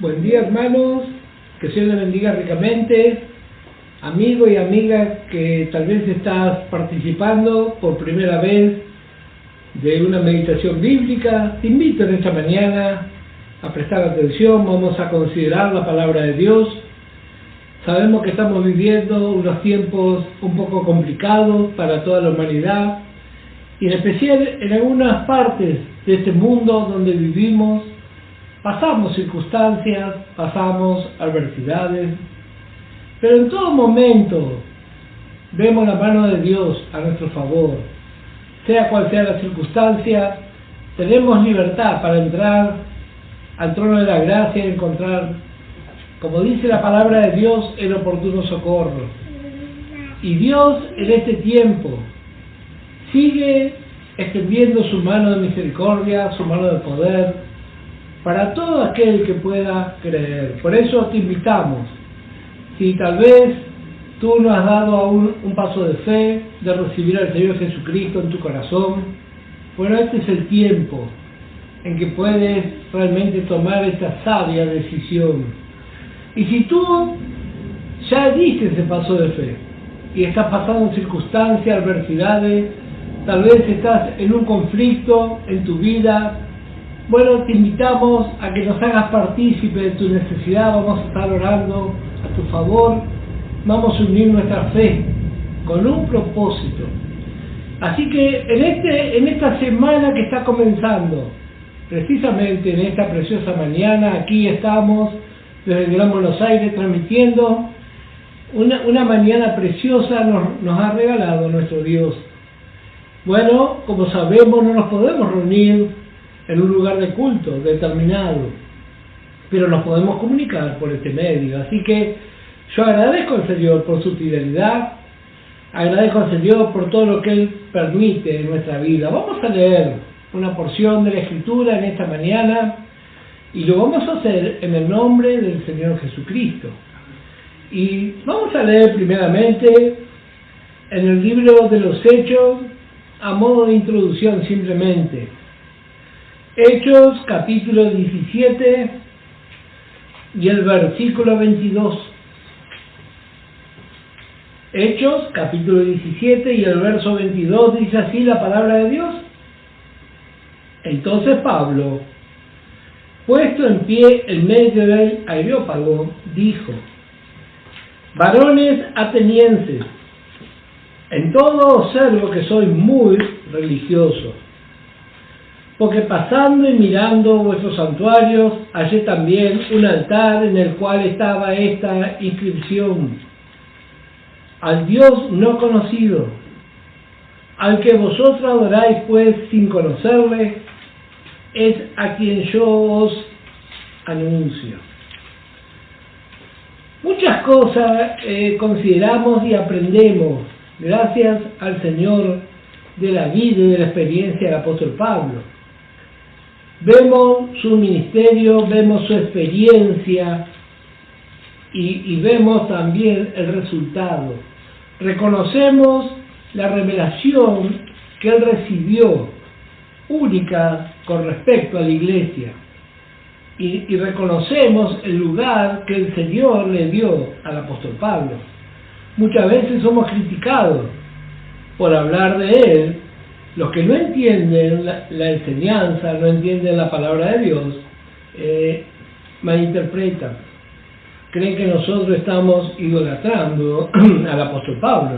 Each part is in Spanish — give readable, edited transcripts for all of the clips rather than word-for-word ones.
Buen día, hermanos, que Dios les bendiga ricamente. Amigo y amiga que tal vez estás participando por primera vez de una meditación bíblica, te invito en esta mañana a prestar atención. Vamos a considerar la palabra de Dios. Sabemos que estamos viviendo unos tiempos un poco complicados para toda la humanidad, y en especial en algunas partes de este mundo donde vivimos pasamos circunstancias, pasamos adversidades, pero en todo momento vemos la mano de Dios a nuestro favor. Sea cual sea la circunstancia, tenemos libertad para entrar al trono de la gracia y encontrar, como dice la palabra de Dios, el oportuno socorro. Y Dios en este tiempo sigue extendiendo su mano de misericordia, su mano de poder, para todo aquel que pueda creer. Por eso te invitamos, si tal vez tú no has dado aún un paso de fe, de recibir al Señor Jesucristo en tu corazón, bueno, este es el tiempo en que puedes realmente tomar esta sabia decisión. Y si tú ya diste ese paso de fe y estás pasando circunstancias, adversidades, tal vez estás en un conflicto en tu vida, bueno, te invitamos a que nos hagas partícipe de tu necesidad. Vamos a estar orando a tu favor, vamos a unir nuestra fe con un propósito. Así que en esta semana que está comenzando, precisamente en esta preciosa mañana, aquí estamos desde el Gran Buenos Aires transmitiendo. Una mañana preciosa nos ha regalado nuestro Dios. Bueno, como sabemos, no nos podemos reunir en un lugar de culto determinado, pero nos podemos comunicar por este medio. Así que yo agradezco al Señor por su fidelidad, agradezco al Señor por todo lo que Él permite en nuestra vida. Vamos a leer una porción de la Escritura en esta mañana, y lo vamos a hacer en el nombre del Señor Jesucristo. Y vamos a leer primeramente en el libro de los Hechos, a modo de introducción simplemente. Hechos capítulo 17 y el versículo 22. Hechos capítulo 17 y el verso 22 dice así la palabra de Dios. Entonces Pablo, puesto en pie en medio del Areópago, dijo: varones atenienses, en todo observo que sois muy religiosos, porque pasando y mirando vuestros santuarios, hallé también un altar en el cual estaba esta inscripción: al Dios no conocido, al que vosotros adoráis pues sin conocerle, es a quien yo os anuncio. Muchas cosas consideramos y aprendemos gracias al Señor de la vida y de la experiencia del apóstol Pablo. Vemos su ministerio, vemos su experiencia y vemos también el resultado. Reconocemos la revelación que él recibió, única con respecto a la iglesia. Y reconocemos el lugar que el Señor le dio al apóstol Pablo. Muchas veces somos criticados por hablar de él. Los que no entienden la enseñanza, no entienden la palabra de Dios, malinterpretan. Creen que nosotros estamos idolatrando al apóstol Pablo.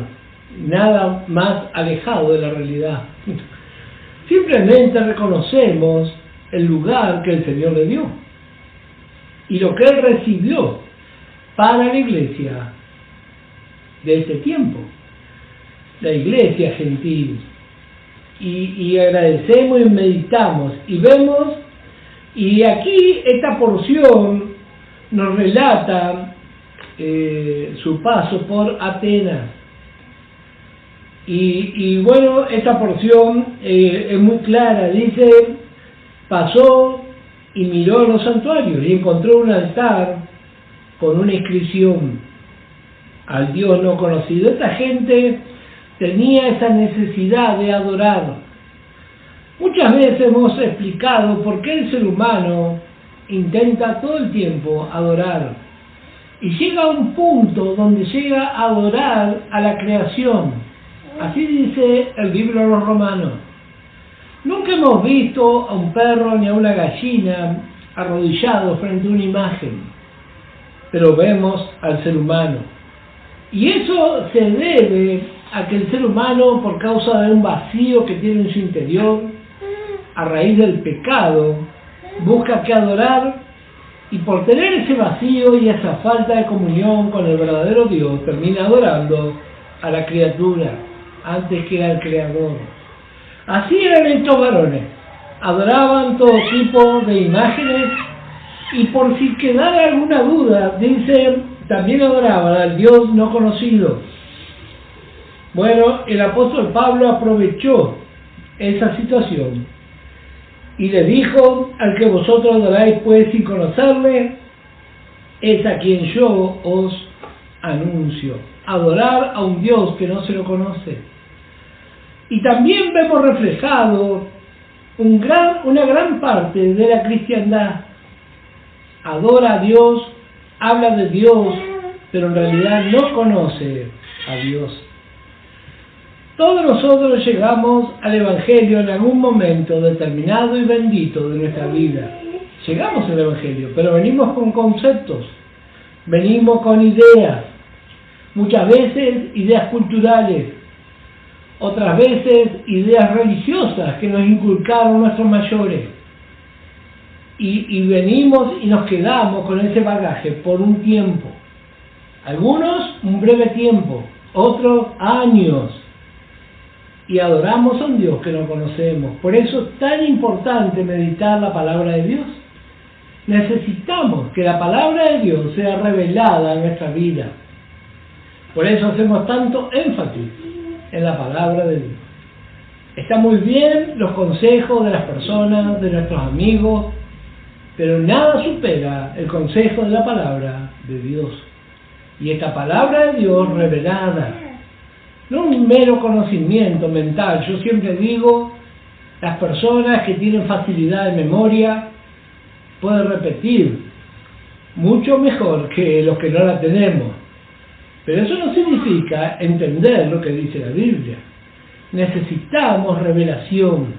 Nada más alejado de la realidad. Simplemente reconocemos el lugar que el Señor le dio y lo que él recibió para la iglesia de este tiempo, la iglesia gentil. Y agradecemos y meditamos y vemos, y aquí esta porción nos relata su paso por Atenas. Y bueno, esta porción es muy clara. Dice: pasó y miró los santuarios y encontró un altar con una inscripción: al Dios no conocido. Esta gente tenía esa necesidad de adorar. Muchas veces hemos explicado por qué el ser humano intenta todo el tiempo adorar. Y llega a un punto donde llega a adorar a la creación. Así dice el libro de los Romanos. Nunca hemos visto a un perro ni a una gallina arrodillados frente a una imagen, pero vemos al ser humano. Y eso se debe a que el ser humano, por causa de un vacío que tiene en su interior, a raíz del pecado, busca que adorar, y por tener ese vacío y esa falta de comunión con el verdadero Dios, termina adorando a la criatura antes que al Creador. Así eran estos varones, adoraban todo tipo de imágenes, y por si quedara alguna duda, dice, también adoraban al Dios no conocido. Bueno, el apóstol Pablo aprovechó esa situación y le dijo: al que vosotros adoráis pues sin conocerle, es a quien yo os anuncio. Adorar a un Dios que no se lo conoce. Y también vemos reflejado una gran parte de la cristiandad. Adora a Dios, habla de Dios, pero en realidad no conoce a Dios. Todos nosotros llegamos al Evangelio en algún momento determinado y bendito de nuestra vida. Llegamos al Evangelio, pero venimos con conceptos, venimos con ideas, muchas veces ideas culturales, otras veces ideas religiosas que nos inculcaron nuestros mayores. Y venimos y nos quedamos con ese bagaje por un tiempo. Algunos un breve tiempo, otros años. Y adoramos a un Dios que no conocemos. Por eso es tan importante meditar la palabra de Dios. Necesitamos que la palabra de Dios sea revelada en nuestra vida. Por eso hacemos tanto énfasis en la palabra de Dios. Está muy bien los consejos de las personas, de nuestros amigos, pero nada supera el consejo de la palabra de Dios. Y esta palabra de Dios revelada, no un mero conocimiento mental. Yo siempre digo, las personas que tienen facilidad de memoria pueden repetir mucho mejor que los que no la tenemos. Pero eso no significa entender lo que dice la Biblia. Necesitamos revelación,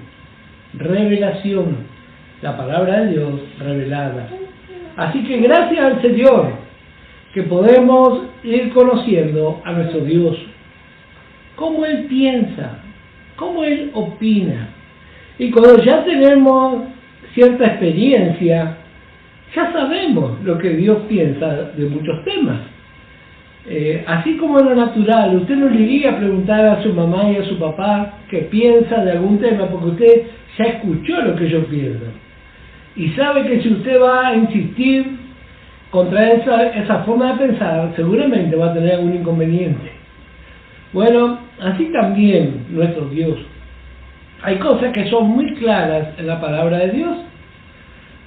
la palabra de Dios revelada. Así que gracias al Señor que podemos ir conociendo a nuestro Dios, cómo Él piensa, cómo Él opina. Y cuando ya tenemos cierta experiencia, ya sabemos lo que Dios piensa de muchos temas. Así como en lo natural, usted no le iría a preguntar a su mamá y a su papá qué piensa de algún tema, porque usted ya escuchó lo que ellos piensan. Y sabe que si usted va a insistir contra esa forma de pensar, seguramente va a tener algún inconveniente. Bueno, así también nuestro Dios. Hay cosas que son muy claras en la palabra de Dios.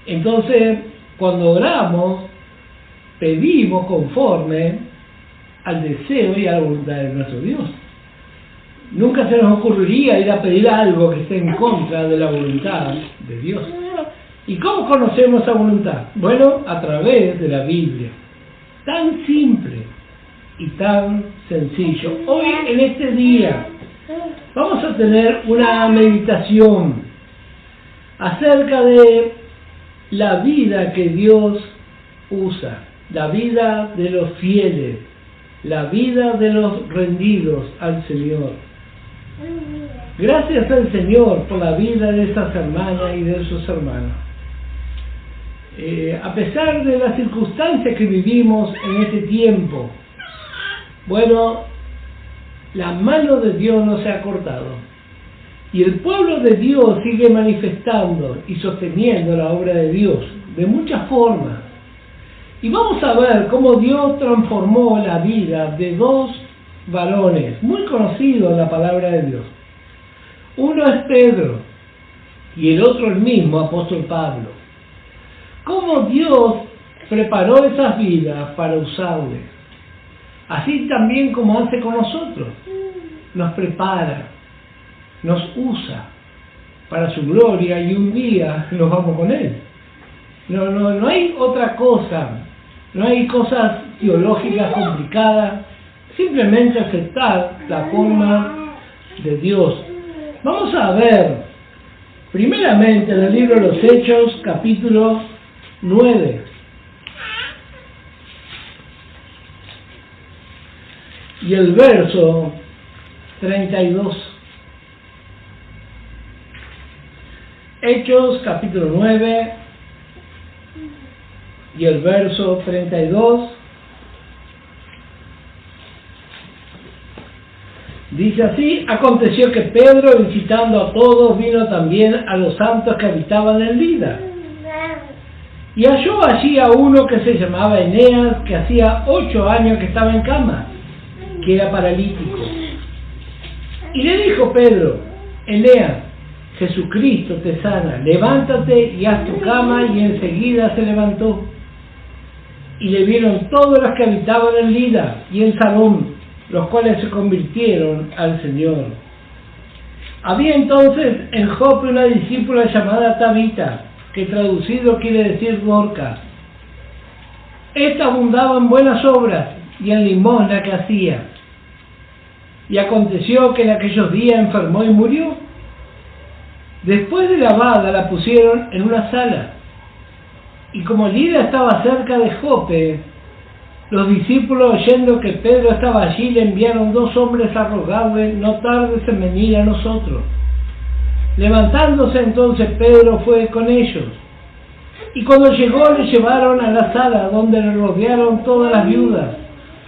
Entonces, cuando oramos, pedimos conforme al deseo y a la voluntad de nuestro Dios. Nunca se nos ocurriría ir a pedir algo que esté en contra de la voluntad de Dios. ¿Y cómo conocemos esa voluntad? Bueno, a través de la Biblia. Tan simple y tan sencillo. Hoy, en este día, vamos a tener una meditación acerca de la vida que Dios usa, la vida de los fieles, la vida de los rendidos al Señor. Gracias al Señor por la vida de esas hermanas y de esos hermanos. A pesar de las circunstancias que vivimos en este tiempo, bueno, la mano de Dios no se ha cortado. Y el pueblo de Dios sigue manifestando y sosteniendo la obra de Dios de muchas formas. Y vamos a ver cómo Dios transformó la vida de dos varones muy conocidos en la palabra de Dios. Uno es Pedro y el otro el mismo apóstol Pablo. Cómo Dios preparó esas vidas para usarles. Así también como hace con nosotros. Nos prepara, nos usa para su gloria y un día nos vamos con Él. No hay otra cosa, no hay cosas teológicas complicadas, simplemente aceptar la forma de Dios. Vamos a ver, primeramente en el libro de los Hechos, capítulo 9. Y el verso 32. Hechos, capítulo 9, y el verso 32. Dice así: aconteció que Pedro, visitando a todos, vino también a los santos que habitaban en Lida. Y halló allí a uno que se llamaba Eneas, que hacía 8 años que estaba en cama, que era paralítico. Y le dijo Pedro: Eneas, Jesucristo te sana, levántate y haz tu cama. Y enseguida se levantó. Y le vieron todos los que habitaban en Lida y en Sarón, los cuales se convirtieron al Señor. Había entonces en Jope una discípula llamada Tabita, que traducido quiere decir Dorcas. Esta abundaba en buenas obras y en limosna que hacía. Y aconteció que en aquellos días enfermó y murió. Después de lavada la pusieron en una sala. Y como Lida estaba cerca de Jope, los discípulos, oyendo que Pedro estaba allí, le enviaron 2 hombres a rogarle: no tardes en venir a nosotros. Levantándose entonces Pedro fue con ellos. Y cuando llegó, le llevaron a la sala, donde le rodearon todas las viudas,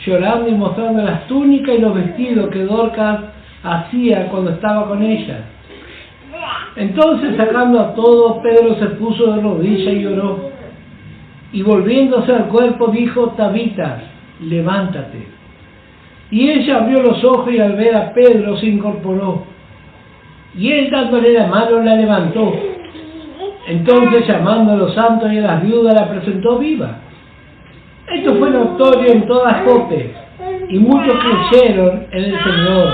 llorando y mostrando las túnicas y los vestidos que Dorcas hacía cuando estaba con ellas. Entonces, sacando a todos, Pedro se puso de rodillas y oró. Y volviéndose al cuerpo dijo: Tabita, levántate. Y ella abrió los ojos y al ver a Pedro se incorporó. Y él, dándole la mano, la levantó. Entonces, llamando a los santos y a las viudas, la presentó viva. Esto fue notorio en toda Jope, y muchos creyeron en el Señor.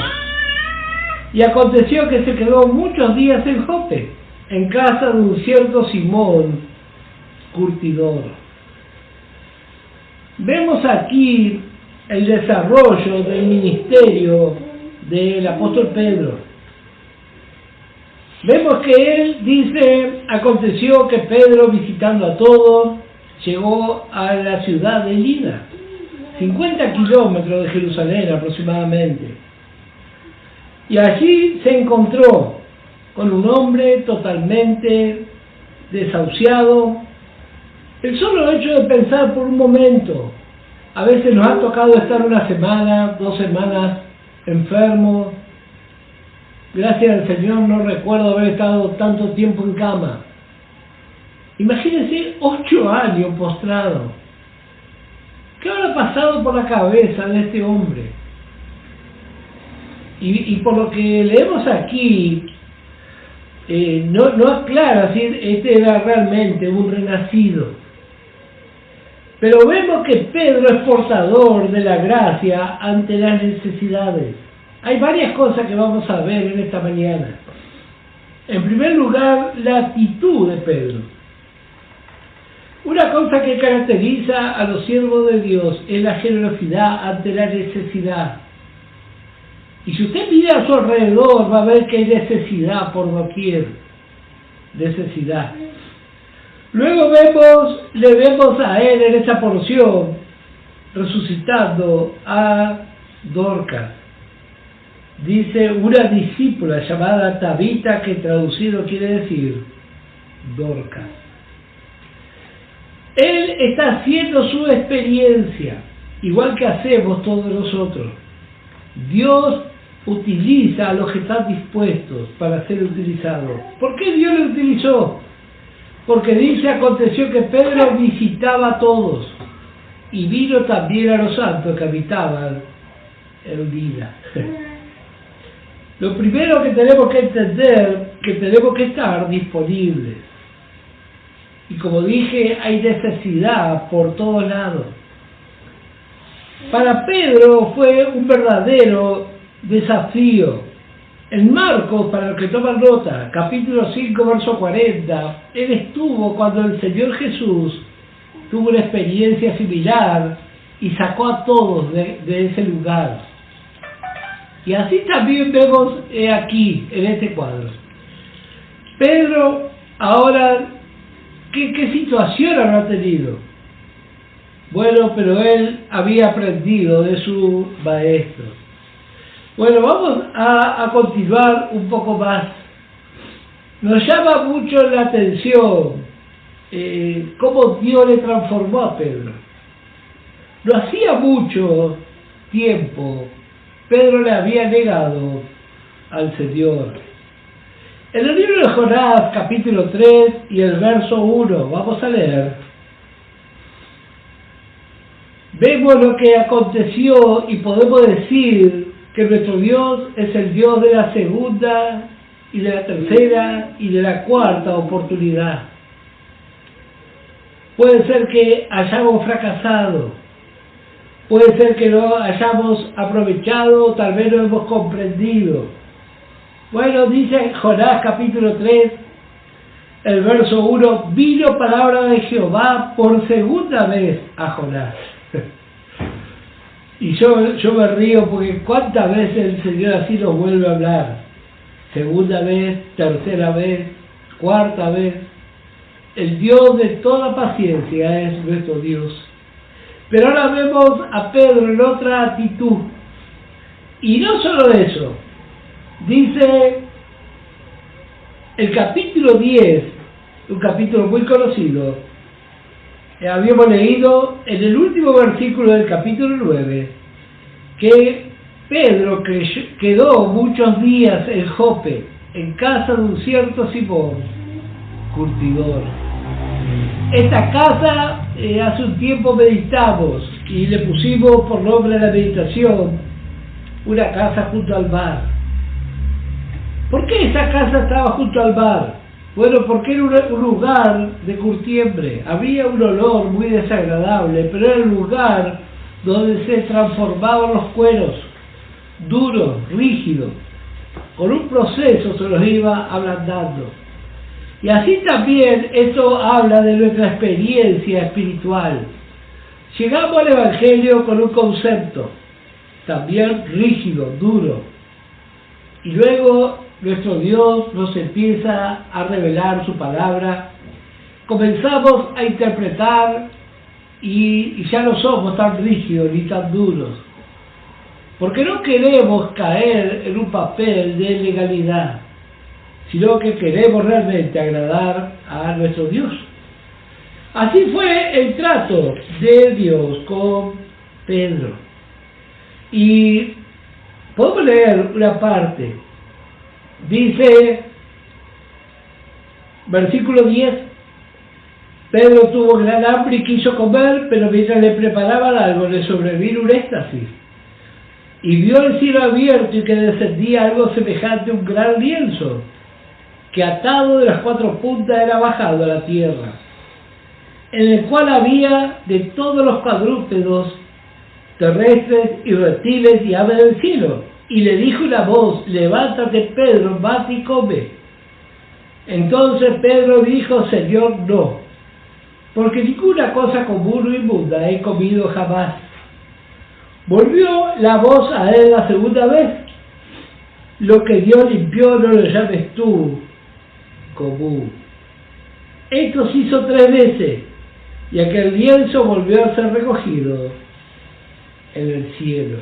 Y aconteció que se quedó muchos días en Jope, en casa de un cierto Simón, curtidor. Vemos aquí el desarrollo del ministerio del apóstol Pedro. Vemos que él dice: aconteció que Pedro, visitando a todos, llegó a la ciudad de Lida, 50 kilómetros de Jerusalén aproximadamente. Y allí se encontró con un hombre totalmente desahuciado. El solo hecho de pensar por un momento, a veces nos ha tocado estar 1 semana, 2 semanas enfermos. Gracias al Señor no recuerdo haber estado tanto tiempo en cama. Imagínense 8 años postrado. ¿Qué habrá pasado por la cabeza de este hombre? Y por lo que leemos aquí, no aclara si este era realmente un renacido. Pero vemos que Pedro es portador de la gracia ante las necesidades. Hay varias cosas que vamos a ver en esta mañana. En primer lugar, la actitud de Pedro. Una cosa que caracteriza a los siervos de Dios es la generosidad ante la necesidad. Y si usted mira a su alrededor, va a ver que hay necesidad por doquier. Necesidad. Luego le vemos a él en esta porción, resucitando a Dorcas. Dice: una discípula llamada Tabita, que traducido quiere decir Dorcas. Él está haciendo su experiencia, igual que hacemos todos nosotros. Dios utiliza a los que están dispuestos para ser utilizados. ¿Por qué Dios lo utilizó? Porque dice: aconteció que Pedro visitaba a todos, y vino también a los santos que habitaban en Lida. Lo primero que tenemos que entender, que tenemos que estar disponibles. Y como dije, hay necesidad por todos lados. Para Pedro fue un verdadero desafío En Marcos, para los que toman nota, capítulo 5, verso 40, él estuvo cuando el Señor Jesús tuvo una experiencia similar y sacó a todos de ese lugar. Y así también vemos aquí, en este cuadro. Pedro, ahora, ¿qué situación habrá tenido? Bueno, pero él había aprendido de su maestro. Bueno, vamos a continuar un poco más. Nos llama mucho la atención cómo Dios le transformó a Pedro. No hacía mucho tiempo Pedro le había negado al Señor. En el libro de Jonás, capítulo 3 y el verso 1, vamos a leer. Vemos lo que aconteció y podemos decir que nuestro Dios es el Dios de la segunda y de la tercera y de la cuarta oportunidad. Puede ser que hayamos fracasado, puede ser que no hayamos aprovechado, tal vez no hemos comprendido. Bueno, dice Jonás capítulo 3, el verso 1, vino palabra de Jehová por segunda vez a Jonás. Y yo me río porque cuántas veces el Señor así nos vuelve a hablar. Segunda vez, tercera vez, cuarta vez. El Dios de toda paciencia es nuestro Dios. Pero ahora vemos a Pedro en otra actitud. Y no solo eso. Dice el capítulo 10, un capítulo muy conocido. Habíamos leído en el último versículo del capítulo 9 que Pedro quedó muchos días en Jope, en casa de un cierto Simón, curtidor. Esta casa hace un tiempo meditamos y le pusimos por nombre a la meditación una casa junto al mar. ¿Por qué esa casa estaba junto al mar? Bueno, porque era un lugar de curtiembre. Había un olor muy desagradable, pero era el lugar donde se transformaban los cueros, duros, rígidos. Con un proceso se los iba ablandando. Y así también esto habla de nuestra experiencia espiritual. Llegamos al Evangelio con un concepto, también rígido, duro. Y luego nuestro Dios nos empieza a revelar su palabra, comenzamos a interpretar y ya no somos tan rígidos ni tan duros, porque no queremos caer en un papel de legalidad, sino que queremos realmente agradar a nuestro Dios. Así fue el trato de Dios con Pedro. Y podemos leer una parte. Dice, versículo 10, Pedro tuvo gran hambre y quiso comer, pero mientras le preparaban algo le sobrevino un éxtasis. Y vio el cielo abierto y que descendía algo semejante a un gran lienzo, que atado de las cuatro puntas era bajado a la tierra, en el cual había de todos los cuadrúpedos terrestres y reptiles y aves del cielo. Y le dijo una voz, levántate Pedro, mate y come. Entonces Pedro dijo, Señor, no, porque ninguna cosa común o inmunda he comido jamás. Volvió la voz a él la segunda vez, lo que Dios limpió no lo llames tú común. Esto se hizo 3 veces, y aquel lienzo volvió a ser recogido en el cielo.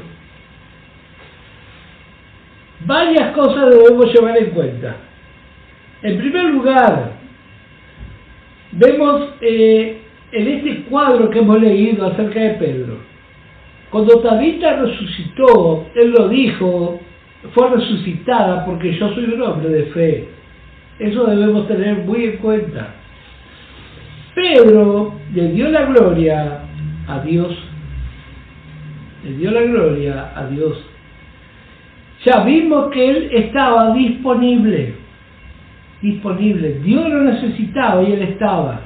Varias cosas debemos llevar en cuenta. En primer lugar, vemos en este cuadro que hemos leído acerca de Pedro, cuando Tabita resucitó, él lo dijo, fue resucitada porque yo soy un hombre de fe. Eso debemos tener muy en cuenta. Pedro le dio la gloria a Dios. Le dio la gloria a Dios. Ya vimos que él estaba disponible. Dios lo necesitaba y él estaba.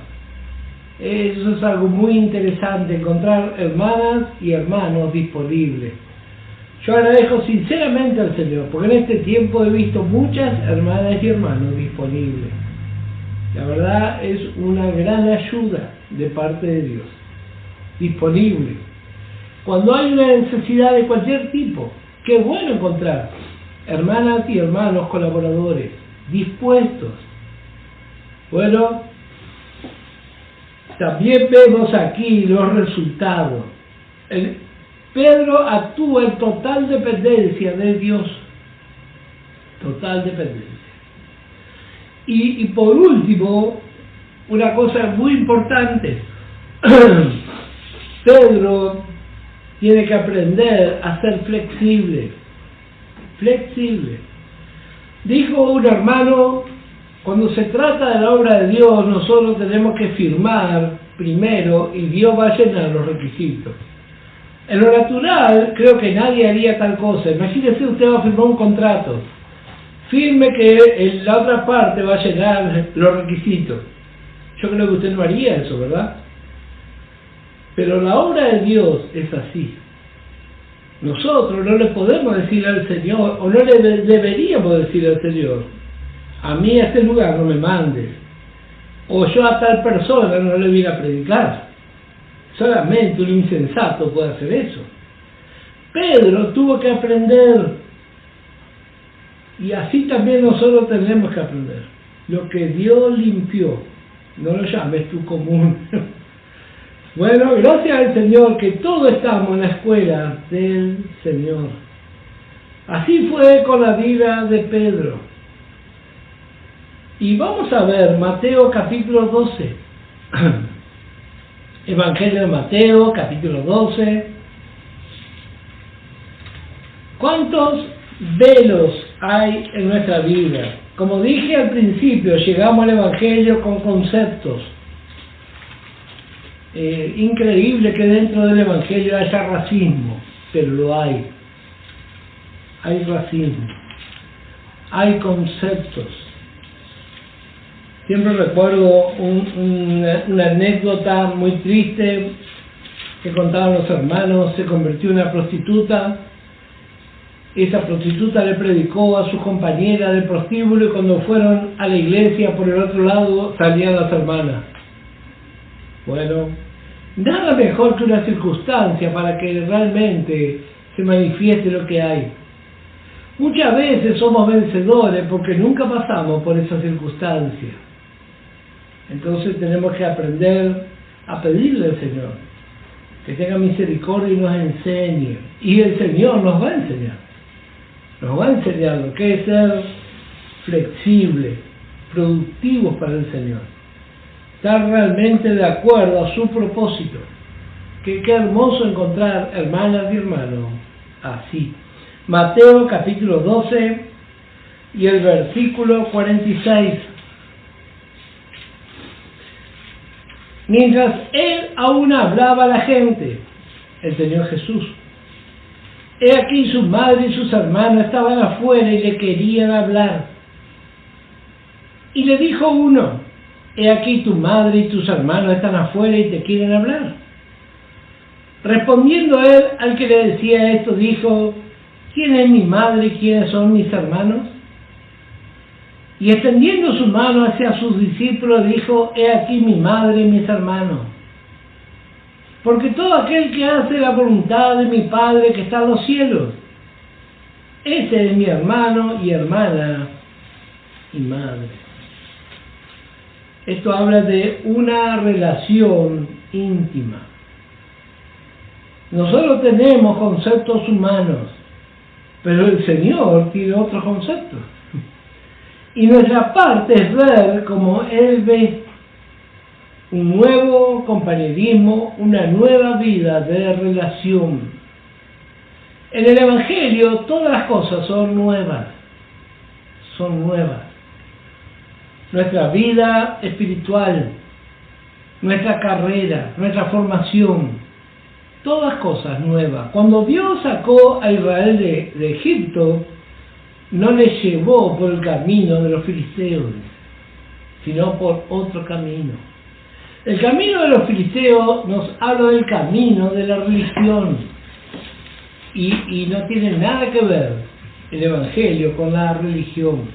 Eso es algo muy interesante, encontrar hermanas y hermanos disponibles. Yo agradezco sinceramente al Señor, porque en este tiempo he visto muchas hermanas y hermanos disponibles. La verdad es una gran ayuda de parte de Dios, disponible. Cuando hay una necesidad de cualquier tipo, qué bueno encontrar hermanas y hermanos colaboradores, dispuestos. Bueno, también vemos aquí los resultados. Pedro actúa en total dependencia de Dios. Total dependencia. Y por último, una cosa muy importante. Pedro tiene que aprender a ser flexible. Flexible. Dijo un hermano, cuando se trata de la obra de Dios, nosotros tenemos que firmar primero y Dios va a llenar los requisitos. En lo natural, creo que nadie haría tal cosa. Imagínese, usted va a firmar un contrato. Firme que la otra parte va a llenar los requisitos. Yo creo que usted no haría eso, ¿verdad? Pero la obra de Dios es así. Nosotros no le podemos decir al Señor, o no le deberíamos decir al Señor, a mí a este lugar no me mandes, o yo a tal persona no le voy a predicar. Solamente un insensato puede hacer eso. Pedro tuvo que aprender, y así también nosotros tenemos que aprender. Lo que Dios limpió, no lo llames tú común. Bueno, gracias al Señor que todos estamos en la escuela del Señor. Así fue con la vida de Pedro. Y vamos a ver Mateo capítulo 12. Evangelio de Mateo capítulo 12. ¿Cuántos velos hay en nuestra vida? Como dije al principio, llegamos al Evangelio con conceptos. Increíble que dentro del Evangelio haya racismo, pero lo hay. Hay racismo. Hay conceptos. Siempre recuerdo una anécdota muy triste que contaban los hermanos. Se convirtió en una prostituta. Esa prostituta le predicó a su compañera del prostíbulo y cuando fueron a la iglesia por el otro lado salían las hermanas. Bueno, nada mejor que una circunstancia para que realmente se manifieste lo que hay. Muchas veces somos vencedores porque nunca pasamos por esa circunstancia. Entonces tenemos que aprender a pedirle al Señor que tenga misericordia y nos enseñe. Y el Señor nos va a enseñar. Nos va a enseñar lo que es ser flexible, productivos para el Señor. Estar realmente de acuerdo a su propósito. Qué hermoso encontrar hermanas y hermanos así. Mateo capítulo 12 y el versículo 46. Mientras él aún hablaba a la gente, el Señor Jesús, he aquí su madre y sus hermanos estaban afuera y le querían hablar. Y le dijo uno, he aquí tu madre y tus hermanos están afuera y te quieren hablar. Respondiendo él al que le decía esto, dijo, ¿quién es mi madre y quiénes son mis hermanos? Y extendiendo su mano hacia sus discípulos, dijo, he aquí mi madre y mis hermanos. Porque todo aquel que hace la voluntad de mi Padre que está en los cielos, ese es mi hermano y hermana y madre. Esto habla de una relación íntima. Nosotros tenemos conceptos humanos, pero el Señor tiene otros conceptos. Y nuestra parte es ver como Él ve un nuevo compañerismo, una nueva vida de relación. En el Evangelio todas las cosas son nuevas. Son nuevas. Nuestra vida espiritual, nuestra carrera, nuestra formación, todas cosas nuevas. Cuando Dios sacó a Israel de Egipto, no les llevó por el camino de los filisteos, sino por otro camino. El camino de los filisteos nos habla del camino de la religión. y no tiene nada que ver el Evangelio con la religión.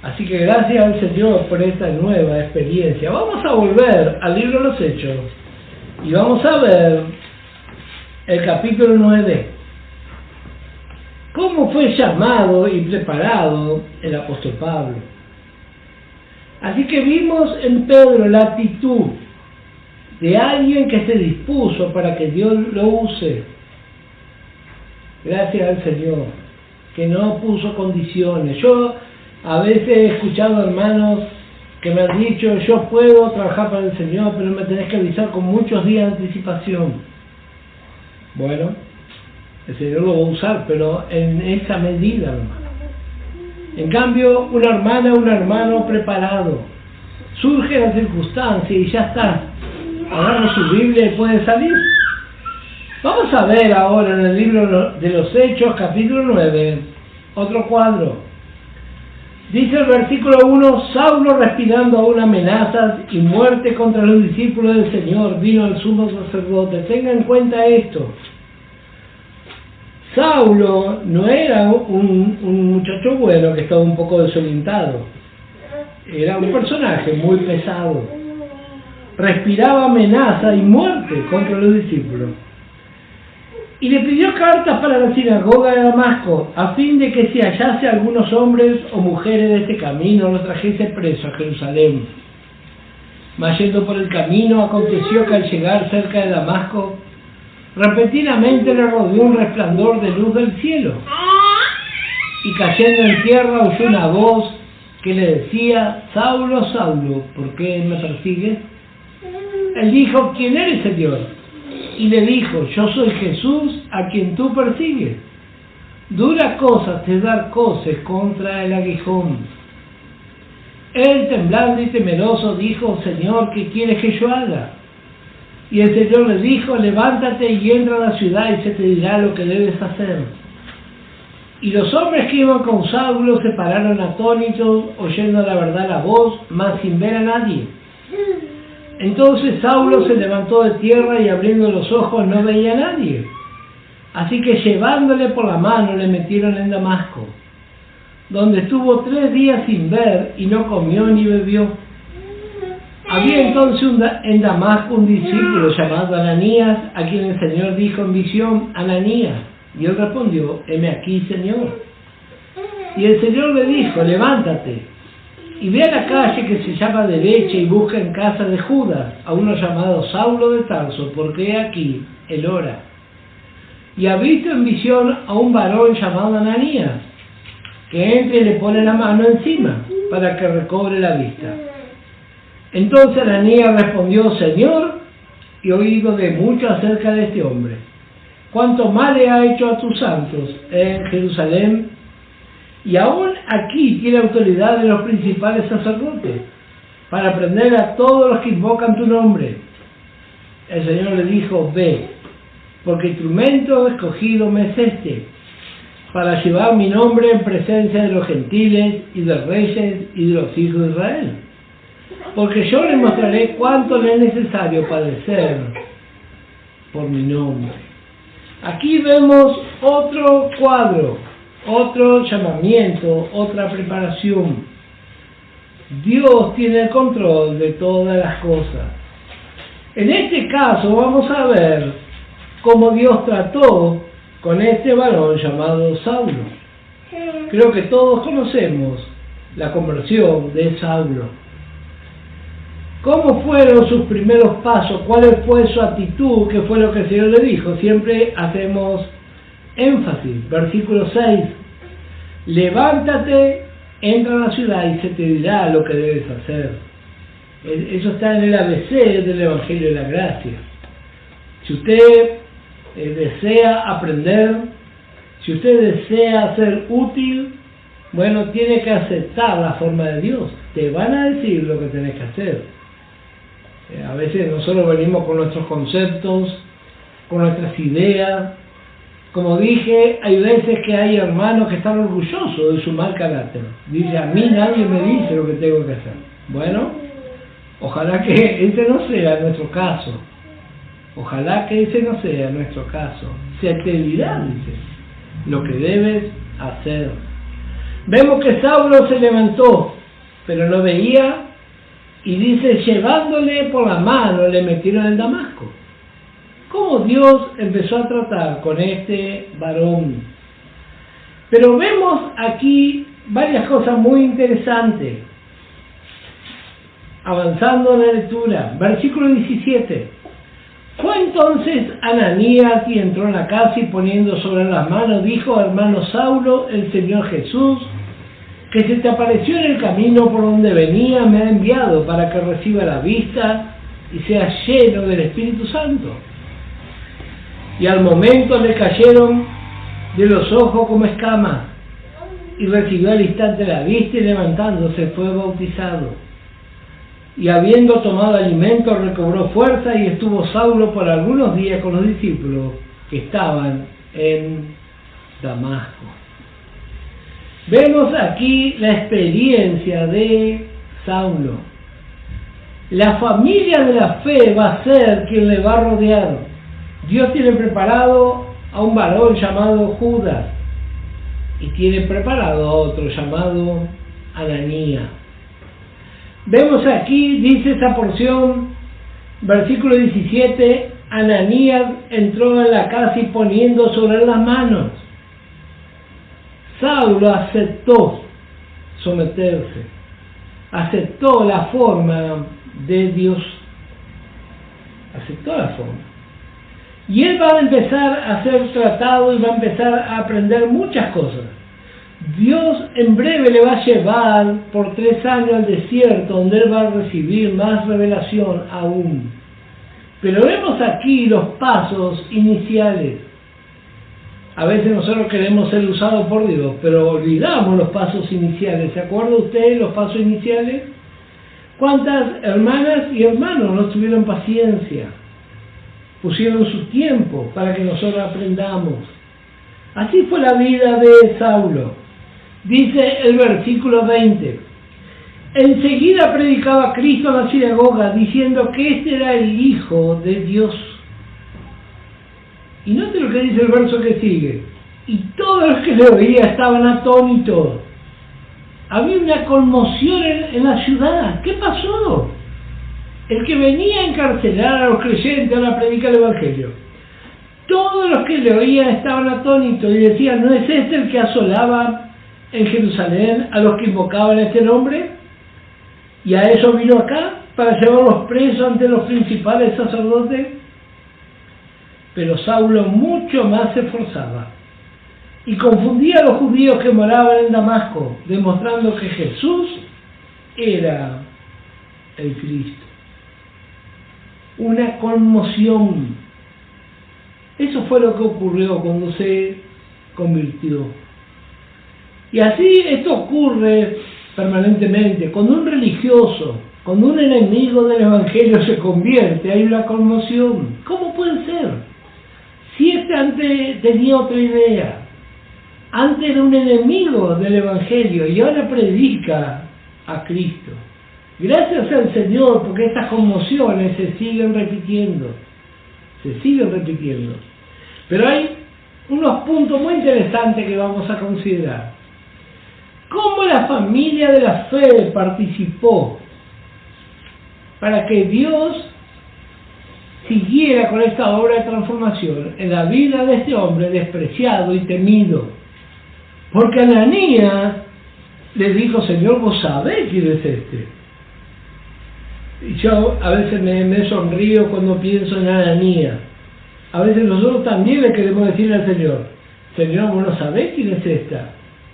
Así que gracias al Señor por esta nueva experiencia. Vamos a volver al libro de los Hechos y vamos a ver el capítulo 9. ¿Cómo fue llamado y preparado el apóstol Pablo? Así que vimos en Pedro la actitud de alguien que se dispuso para que Dios lo use. Gracias al Señor, que no puso condiciones. Yo a veces he escuchado hermanos que me han dicho, yo puedo trabajar para el Señor, pero me tenés que avisar con muchos días de anticipación. Bueno, el Señor lo va a usar, pero en esa medida, hermano. En cambio, una hermana, un hermano preparado, surge la circunstancia y ya está. Agarra su Biblia y puede salir. Vamos a ver ahora en el libro de los Hechos, capítulo 9, otro cuadro. Dice el versículo 1, Saulo, respirando aún amenazas y muerte contra los discípulos del Señor, vino al sumo sacerdote. Tenga en cuenta esto. Saulo no era un muchacho bueno que estaba un poco desorientado. Era un personaje muy pesado. Respiraba amenaza y muerte contra los discípulos. Y le pidió cartas para la sinagoga de Damasco, a fin de que si hallase algunos hombres o mujeres de este camino, los trajese presos a Jerusalén. Mas yendo por el camino, aconteció que al llegar cerca de Damasco, repentinamente le rodeó un resplandor de luz del cielo. Y cayendo en tierra oyó una voz que le decía, Saulo, Saulo, ¿por qué me persigues? Él dijo, ¿quién eres, Señor? Y le dijo, yo soy Jesús a quien tú persigues. Dura cosa te dar coces contra el aguijón. Él, temblando y temeroso, dijo, Señor, ¿qué quieres que yo haga? Y el Señor le dijo, levántate y entra a la ciudad y se te dirá lo que debes hacer. Y los hombres que iban con Saulo se pararon atónitos, oyendo la verdad la voz, mas sin ver a nadie. Entonces Saulo se levantó de tierra y abriendo los ojos no veía a nadie. Así que llevándole por la mano le metieron en Damasco, donde estuvo 3 días sin ver y no comió ni bebió. Había entonces en Damasco un discípulo llamado Ananías, a quien el Señor dijo en visión, Ananías. Y él respondió, heme aquí, Señor. Y el Señor le dijo, levántate y ve a la calle que se llama Derecha y busca en casa de Judas a uno llamado Saulo de Tarso, porque he aquí, él ora. Y ha visto en visión a un varón llamado Ananías, que entra y le pone la mano encima para que recobre la vista. Entonces Ananías respondió, Señor, he oído de mucho acerca de este hombre, cuánto mal le ha hecho a tus santos en Jerusalén, y aún aquí tiene autoridad de los principales sacerdotes, para prender a todos los que invocan tu nombre. El Señor le dijo, ve, porque instrumento escogido me es este, para llevar mi nombre en presencia de los gentiles y de reyes y de los hijos de Israel. Porque yo les mostraré cuánto le es necesario padecer por mi nombre. Aquí vemos otro cuadro, otro llamamiento, otra preparación. Dios tiene el control de todas las cosas. En este caso vamos a ver cómo Dios trató con este varón llamado Saulo. Creo que todos conocemos la conversión de Saulo. ¿Cómo fueron sus primeros pasos? ¿Cuál fue su actitud? ¿Qué fue lo que el Señor le dijo? Siempre hacemos énfasis. Versículo 6. Levántate, entra a la ciudad y se te dirá lo que debes hacer. Eso está en el ABC del Evangelio de la Gracia. Si usted desea aprender, si usted desea ser útil, bueno, tiene que aceptar la forma de Dios. Te van a decir lo que tenés que hacer. A veces nosotros venimos con nuestros conceptos, con nuestras ideas. Como dije, hay veces que hay hermanos que están orgullosos de su mal carácter. Dice, a mí nadie me dice lo que tengo que hacer. Bueno, ojalá que este no sea nuestro caso. Ojalá que ese no sea nuestro caso. Se te dirá, dice, lo que debes hacer. Vemos que Saulo se levantó, pero no veía, y dice, llevándole por la mano, le metieron en Damasco. ¿Cómo Dios empezó a tratar con este varón? Pero vemos aquí varias cosas muy interesantes. Avanzando en la lectura, versículo 17. Fue entonces Ananías y entró en la casa y poniendo sobre las manos dijo: hermano Saulo, el Señor Jesús, que se te apareció en el camino por donde venía, me ha enviado para que reciba la vista y sea lleno del Espíritu Santo. Y al momento le cayeron de los ojos como escamas, y recibió al instante la vista y levantándose fue bautizado. Y habiendo tomado alimento recobró fuerza y estuvo Saulo por algunos días con los discípulos que estaban en Damasco. Vemos aquí la experiencia de Saulo. La familia de la fe va a ser quien le va a rodear. Dios tiene preparado a un varón llamado Judas y tiene preparado a otro llamado Ananías. Vemos aquí, dice esta porción, versículo 17, Ananías entró en la casa y poniendo sobre las manos. Saulo aceptó someterse, aceptó la forma de Dios, aceptó la forma. Y él va a empezar a ser tratado y va a empezar a aprender muchas cosas. Dios en breve le va a llevar por 3 años al desierto, donde él va a recibir más revelación aún. Pero vemos aquí los pasos iniciales. A veces nosotros queremos ser usados por Dios, pero olvidamos los pasos iniciales. ¿Se acuerda usted de los pasos iniciales? ¿Cuántas hermanas y hermanos no tuvieron paciencia? Pusieron su tiempo para que nosotros aprendamos. Así fue la vida de Saulo. Dice el versículo 20. Enseguida predicaba Cristo en la sinagoga, diciendo que este era el Hijo de Dios. Y note lo que dice el verso que sigue. Y todos los que le oían estaban atónitos. Había una conmoción en la ciudad. ¿Qué pasó? El que venía a encarcelar a los creyentes a la predica del Evangelio. Todos los que le oían estaban atónitos y decían: ¿no es este el que asolaba en Jerusalén a los que invocaban este nombre? Y a eso vino acá, para llevarlos presos ante los principales sacerdotes. Pero Saulo mucho más se esforzaba y confundía a los judíos que moraban en Damasco, demostrando que Jesús era el Cristo. Una conmoción. Eso fue lo que ocurrió cuando se convirtió. Y así esto ocurre permanentemente. Cuando un religioso, cuando un enemigo del Evangelio se convierte, hay una conmoción. ¿Cómo puede ser? Si este antes tenía otra idea, antes era un enemigo del Evangelio y ahora predica a Cristo. Gracias al Señor, porque estas conmociones se siguen repitiendo. Pero hay unos puntos muy interesantes que vamos a considerar. ¿Cómo la familia de la fe participó para que Dios siguiera con esta obra de transformación en la vida de este hombre despreciado y temido? Porque Ananías le dijo: Señor, vos sabés quién es este. Y yo a veces me sonrío cuando pienso en Ananías. A veces nosotros también le queremos decir al Señor: Señor, vos no sabés quién es esta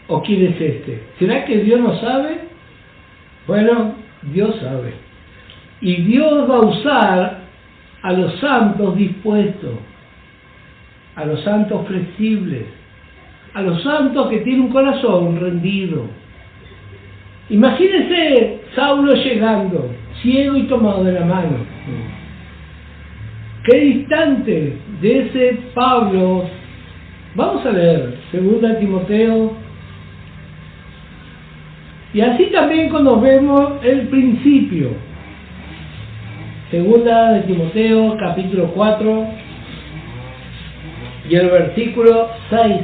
o quién es este. ¿Será que Dios no sabe? Bueno, Dios sabe. Y Dios va a usar a los santos dispuestos, a los santos flexibles, a los santos que tienen un corazón rendido. Imagínense Saulo llegando, ciego y tomado de la mano. Qué distante de ese Pablo. Vamos a leer 2 Timoteo. Y así también cuando vemos el principio. Segunda de Timoteo, capítulo 4, y el versículo 6.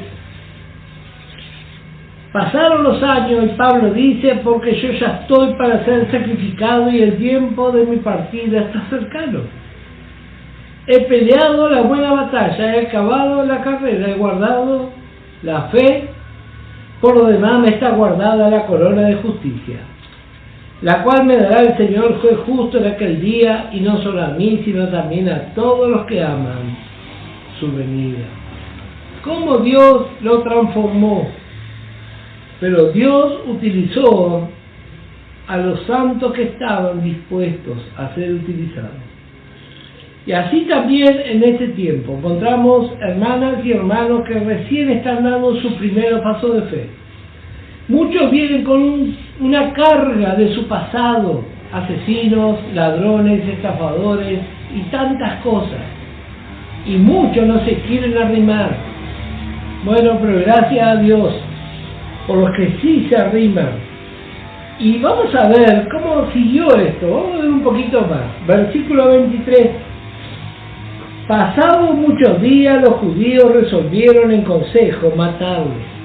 Pasaron los años, y Pablo dice, porque yo ya estoy para ser sacrificado y el tiempo de mi partida está cercano. He peleado la buena batalla, he acabado la carrera, he guardado la fe, por lo demás me está guardada la corona de justicia, la cual me dará el Señor juez justo en aquel día, y no solo a mí, sino también a todos los que aman su venida. Cómo Dios lo transformó, pero Dios utilizó a los santos que estaban dispuestos a ser utilizados. Y así también en este tiempo encontramos hermanas y hermanos que recién están dando su primer paso de fe. Muchos vienen con una carga de su pasado, asesinos, ladrones, estafadores y tantas cosas. Y muchos no se quieren arrimar. Bueno, pero gracias a Dios por los que sí se arriman. Y vamos a ver cómo siguió esto. Vamos a ver un poquito más. Versículo 23. Pasados muchos días, los judíos resolvieron en consejo matarle.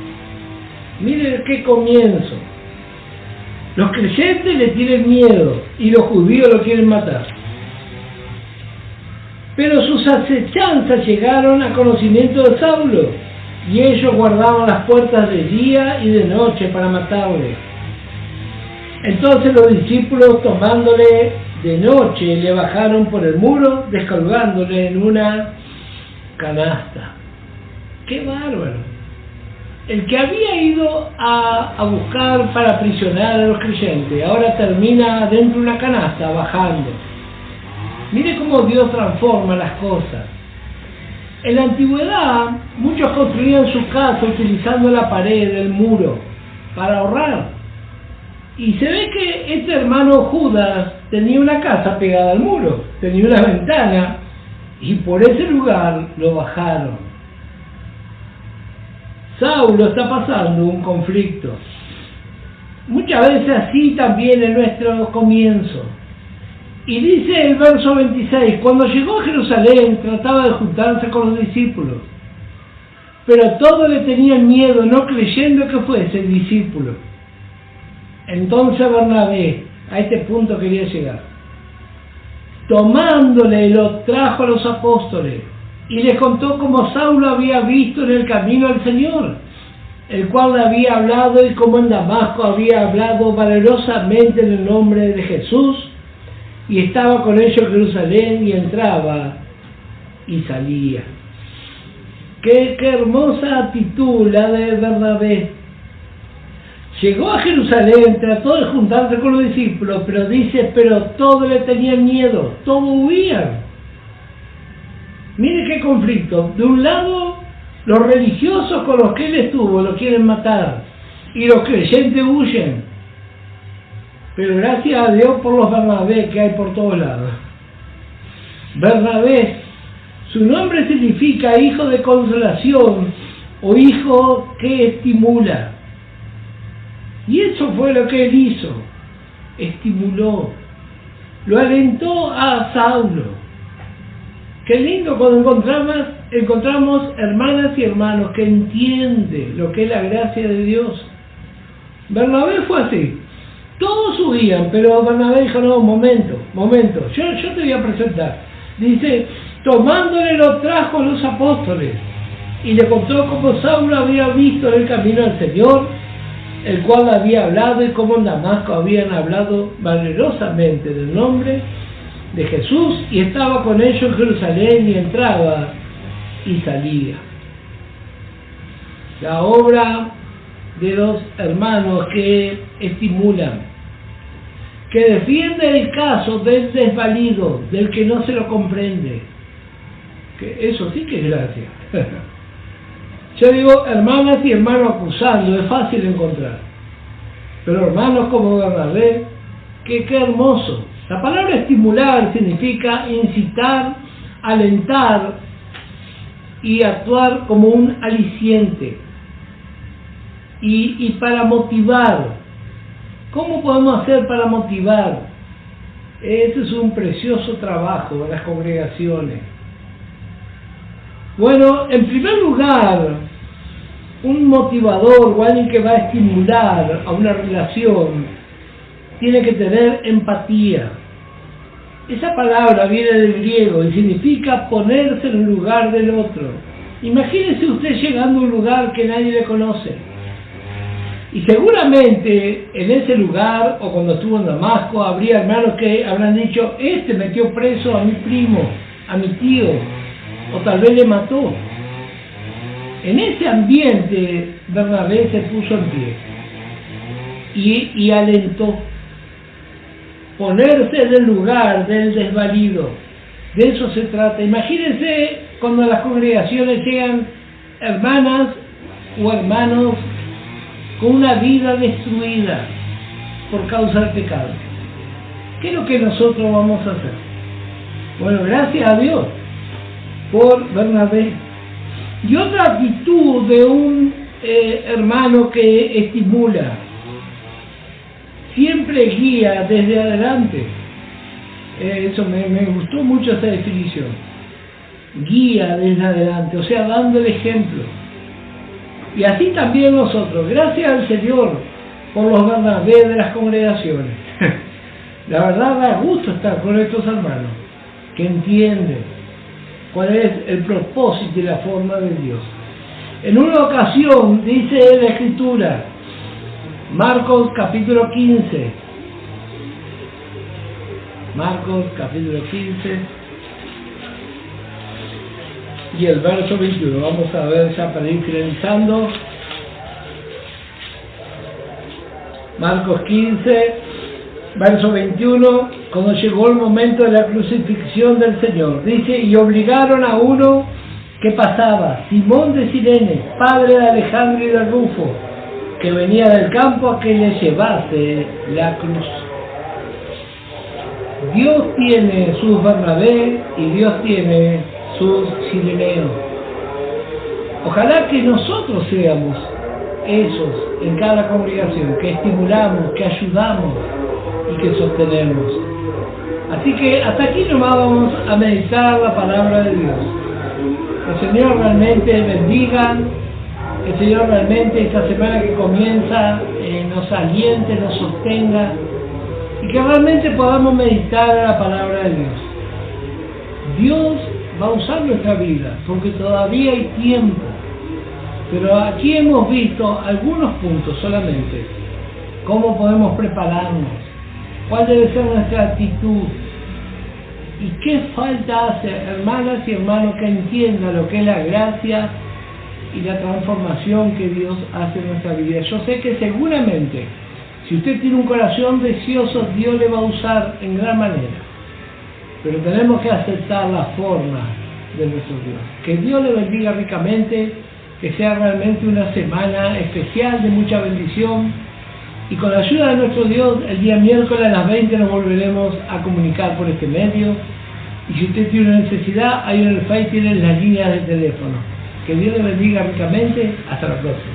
Miren qué comienzo. Los creyentes le tienen miedo y los judíos lo quieren matar. Pero sus acechanzas llegaron a conocimiento de Saulo, y ellos guardaban las puertas de día y de noche para matarle. Entonces los discípulos, tomándole de noche, le bajaron por el muro, descolgándole en una canasta. ¡Qué bárbaro! El que había ido a buscar para aprisionar a los creyentes, ahora termina dentro de una canasta, bajando. Mire cómo Dios transforma las cosas. En la antigüedad, muchos construían su casa utilizando la pared, el muro, para ahorrar. Y se ve que este hermano Judas tenía una casa pegada al muro, tenía una ventana, y por ese lugar lo bajaron. Saulo está pasando un conflicto. Muchas veces así también en nuestro comienzo. Y dice el verso 26, cuando llegó a Jerusalén trataba de juntarse con los discípulos, pero todos le tenían miedo, no creyendo que fuese discípulo. Entonces Bernabé, a este punto quería llegar, tomándole lo trajo a los apóstoles y les contó cómo Saulo había visto en el camino al Señor, el cual le había hablado, y cómo en Damasco había hablado valerosamente en el nombre de Jesús, y estaba con ellos en Jerusalén, y entraba y salía. Qué hermosa actitud la de Bernabé. Llegó a Jerusalén, trató de juntarse con los discípulos, pero dice, pero todos le tenían miedo, todos huían. Mire qué conflicto. De un lado, los religiosos con los que él estuvo lo quieren matar, y los creyentes huyen. Pero gracias a Dios por los Bernabé que hay por todos lados. Bernabé, su nombre significa hijo de consolación o hijo que estimula. Y eso fue lo que él hizo. Estimuló. Lo alentó a Saulo. Qué lindo cuando encontramos hermanas y hermanos que entienden lo que es la gracia de Dios. Bernabé fue así. Todos huían, pero Bernabé dijo, no, momento, yo te voy a presentar. Dice, tomándole lo trajo a los apóstoles, y le contó cómo Saulo había visto en el camino al Señor, el cual había hablado, y cómo en Damasco habían hablado valerosamente del nombre de Jesús, y estaba con ellos en Jerusalén, y entraba y salía. La obra de los hermanos que estimulan, que defienden el caso del desvalido, del que no se lo comprende, que eso sí que es gracia. Yo digo hermanas y hermanos acusando, es fácil encontrar, pero hermanos como Bernabé, qué hermoso. La palabra estimular significa incitar, alentar y actuar como un aliciente. Y para motivar, ¿cómo podemos hacer para motivar? Este es un precioso trabajo en las congregaciones. Bueno, en primer lugar, un motivador o alguien que va a estimular a una relación tiene que tener empatía. Esa palabra viene del griego y significa ponerse en el lugar del otro. Imagínese usted llegando a un lugar que nadie le conoce. Y seguramente en ese lugar, o cuando estuvo en Damasco, habría hermanos que habrán dicho: este metió preso a mi primo, a mi tío, o tal vez le mató. En ese ambiente, Bernabé se puso en pie y alentó. Ponerse en el lugar del desvalido. De eso se trata. Imagínense cuando a las congregaciones llegan hermanas o hermanos con una vida destruida por causa del pecado. ¿Qué es lo que nosotros vamos a hacer? Bueno, gracias a Dios por Bernabé. Y otra actitud de un hermano que estimula, siempre guía desde adelante. Eso me gustó mucho esa definición. Guía desde adelante, o sea, dando el ejemplo. Y así también nosotros, gracias al Señor por los Bernabé de las congregaciones. La verdad da gusto estar con estos hermanos que entienden cuál es el propósito y la forma de Dios. En una ocasión, dice la Escritura, Marcos capítulo 15. Marcos capítulo 15 y el verso 21. Vamos a ver ya para ir finalizando. Marcos 15, verso 21. Cuando llegó el momento de la crucifixión del Señor, dice: y obligaron a uno que pasaba, Simón de Cirene, padre de Alejandro y de Rufo, que venía del campo, a que le llevase la cruz. Dios tiene sus Bernabé y Dios tiene sus cireneos. Ojalá que nosotros seamos esos en cada congregación, que estimulamos, que ayudamos y que sostenemos. Así que hasta aquí nomás vamos a meditar la palabra de Dios. Que el Señor realmente bendiga. Que el Señor realmente esta semana que comienza nos aliente, nos sostenga y que realmente podamos meditar la palabra de Dios. Dios va a usar nuestra vida porque todavía hay tiempo, pero aquí hemos visto algunos puntos solamente. Cómo podemos prepararnos, cuál debe ser nuestra actitud y qué falta hace, hermanas y hermanos, que entiendan lo que es la gracia y la transformación que Dios hace en nuestra vida. Yo sé que seguramente, si usted tiene un corazón deseoso, Dios le va a usar en gran manera. Pero tenemos que aceptar la forma de nuestro Dios. Que Dios le bendiga ricamente, que sea realmente una semana especial de mucha bendición. Y con la ayuda de nuestro Dios, el día miércoles a las 20 nos volveremos a comunicar por este medio. Y si usted tiene una necesidad, ahí en el Face tienen las líneas de teléfono. Que Dios le bendiga ricamente. Hasta la próxima.